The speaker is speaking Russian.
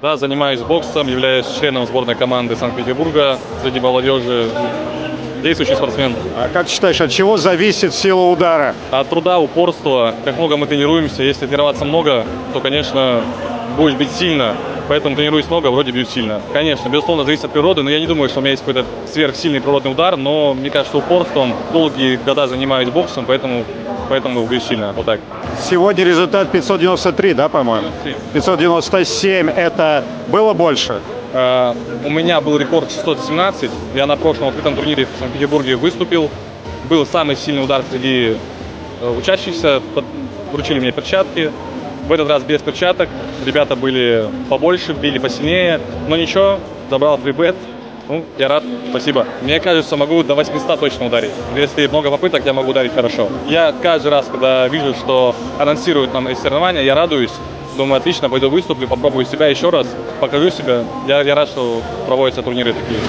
Да, занимаюсь боксом, являюсь членом сборной команды Санкт-Петербурга среди молодежи. Действующий спортсмен. А как считаешь, от чего зависит сила удара? От труда, упорства, как много мы тренируемся. Если тренироваться много, то, конечно, будешь бить сильно. Поэтому тренируюсь много, вроде бью сильно. Конечно, безусловно, зависит от природы, но я не думаю, что у меня есть какой-то сверхсильный природный удар, но мне кажется, упорством долгие года занимаюсь боксом, поэтому бью сильно. Вот так. Сегодня результат 593, да, по-моему? 597, это было больше? У меня был рекорд 617. Я на прошлом открытом турнире в Санкт-Петербурге выступил. Был самый сильный удар среди учащихся. Вручили мне перчатки. В этот раз без перчаток. Ребята были побольше, били посильнее. Но ничего, забрал 3-бет. Ну, я рад, спасибо. Мне кажется, могу до 800 точно ударить. Если много попыток, я могу ударить хорошо. Я каждый раз, когда вижу, что анонсируют нам эти соревнования, я радуюсь. Думаю, отлично, пойду выступлю, попробую себя еще раз, покажу себя. Я рад, что проводятся турниры такие.